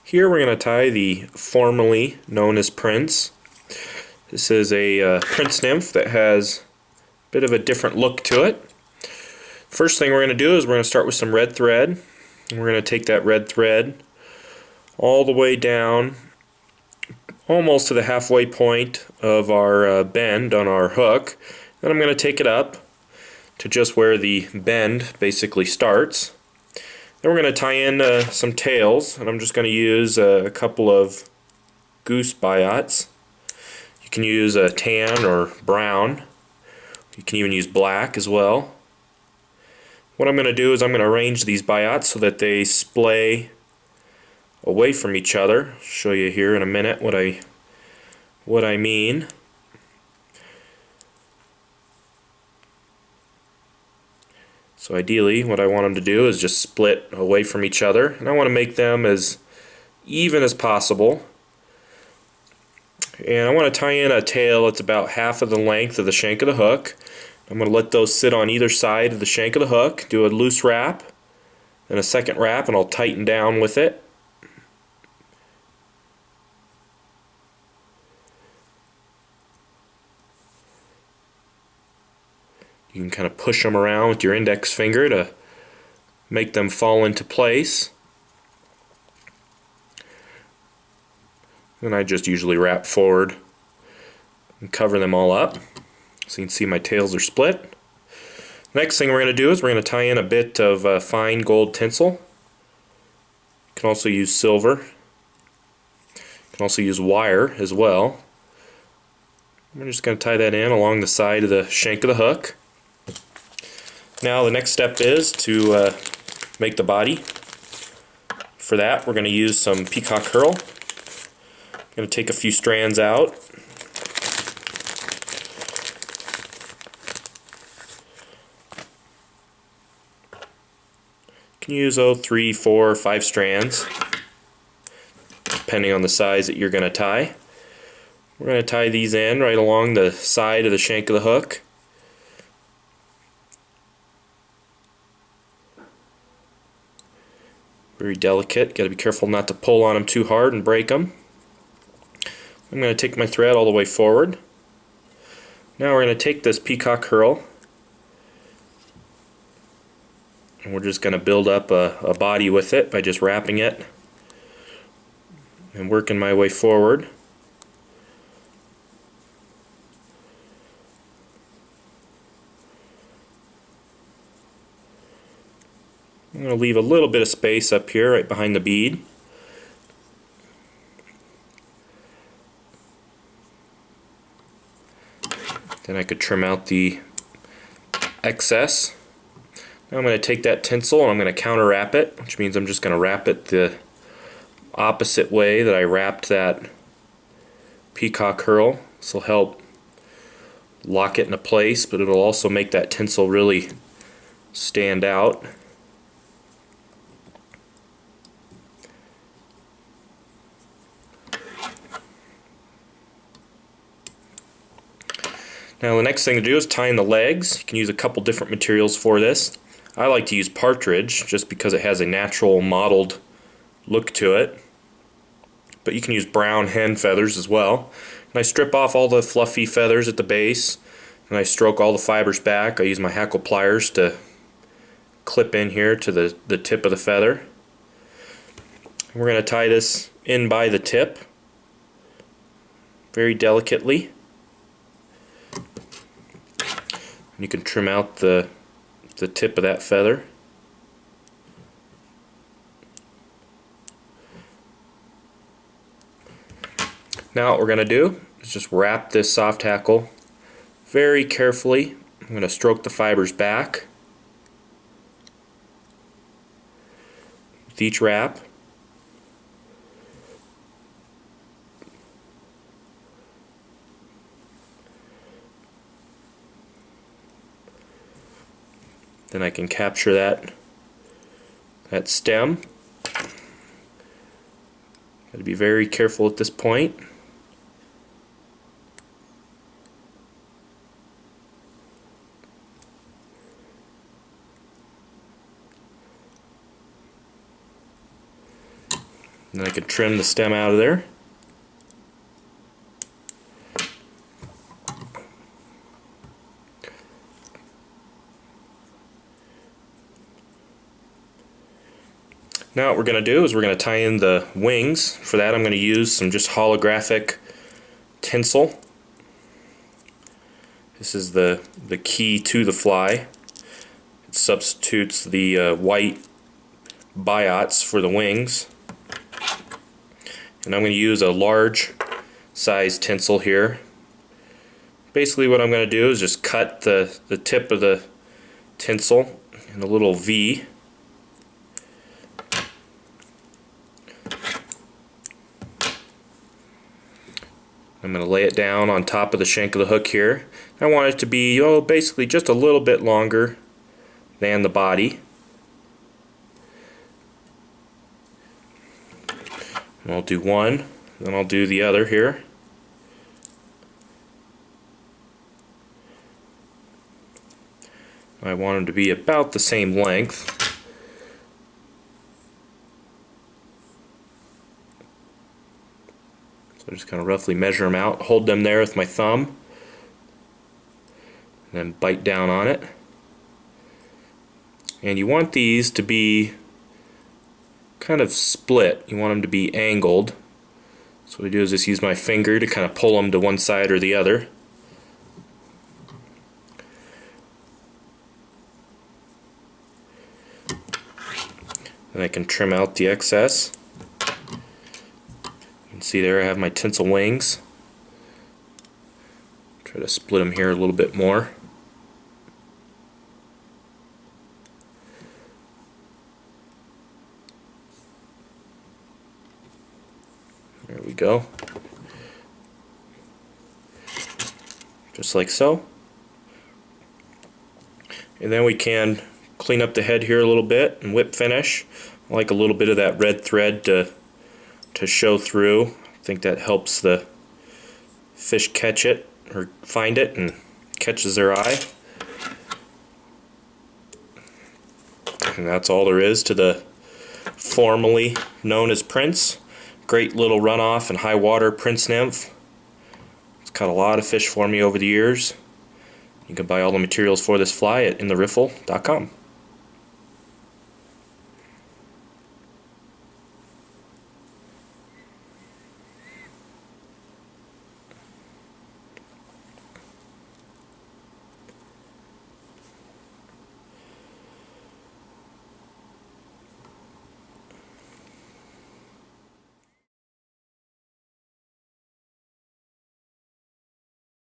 Here we're going to tie the formerly known as Prince. This is a Prince Nymph that has a bit of a different look to it. First thing we're going to do is we're going to start with some red thread. And we're going to take that red thread all the way down almost to the halfway point of our bend on our hook. Then I'm going to take it up to just where the bend basically starts. Then we're going to tie in some tails, and I'm just going to use a couple of Goose Biots. You can use a tan or brown. You can even use black as well. What I'm going to do is I'm going to arrange these Biots so that they splay away from each other. I'll show you here in a minute what I mean. So ideally what I want them to do is just split away from each other, and I want to make them as even as possible. And I want to tie in a tail that's about half of the length of the shank of the hook. I'm going to let those sit on either side of the shank of the hook, do a loose wrap, then a second wrap, and I'll tighten down with it. You can kind of push them around with your index finger to make them fall into place. And I just usually wrap forward and cover them all up. So you can see my tails are split. Next thing we're going to do is we're going to tie in a bit of fine gold tinsel. You can also use silver. You can also use wire as well. We're just going to tie that in along the side of the shank of the hook. Now the next step is to make the body. For that we're going to use some Peacock Herl. I'm going to take a few strands out. You can use 3, 4, 5 strands depending on the size that you're going to tie. We're going to tie these in right along the side of the shank of the hook. Very delicate, got to be careful not to pull on them too hard and break them. I'm going to take my thread all the way forward. Now we're going to take this Peacock Herl and we're just going to build up a body with it by just wrapping it and working my way forward. I'm going to leave a little bit of space up here right behind the bead. Then I could trim out the excess. Now I'm going to take that tinsel and I'm going to counter wrap it, which means I'm just going to wrap it the opposite way that I wrapped that Peacock Herl. This will help lock it into place, but it'll also make that tinsel really stand out. Now the next thing to do is tie in the legs. You can use a couple different materials for this. I like to use Partridge just because it has a natural mottled look to it. But you can use brown hen feathers as well. And I strip off all the fluffy feathers at the base and I stroke all the fibers back. I use my hackle pliers to clip in here to the tip of the feather. We're going to tie this in by the tip very delicately. You can trim out the tip of that feather. Now what we're going to do is just wrap this soft hackle very carefully. I'm going to stroke the fibers back with each wrap. Then I can capture that stem. Got to be very careful at this point. And then I can trim the stem out of there. Now what we're going to do is we're going to tie in the wings. For that I'm going to use some just holographic tinsel. This is the key to the fly. It substitutes the white Biots for the wings. And I'm going to use a large size tinsel here. Basically what I'm going to do is just cut the tip of the tinsel in a little V. I'm going to lay it down on top of the shank of the hook here. I want it to be basically just a little bit longer than the body. And I'll do one, then I'll do the other here. I want them to be about the same length. So just kind of roughly measure them out, hold them there with my thumb, and then bite down on it. And you want these to be kind of split. You want them to be angled. So what I do is just use my finger to kind of pull them to one side or the other. Then I can trim out the excess. You can see there I have my tinsel wings. Try to split them here a little bit more. There we go. Just like so. And then we can clean up the head here a little bit and whip finish. I like a little bit of that red thread to show through. I think that helps the fish catch it or find it and catches their eye. And that's all there is to the formerly known as Prince. Great little runoff and high water Prince Nymph. It's caught a lot of fish for me over the years. You can buy all the materials for this fly at intheriffle.com.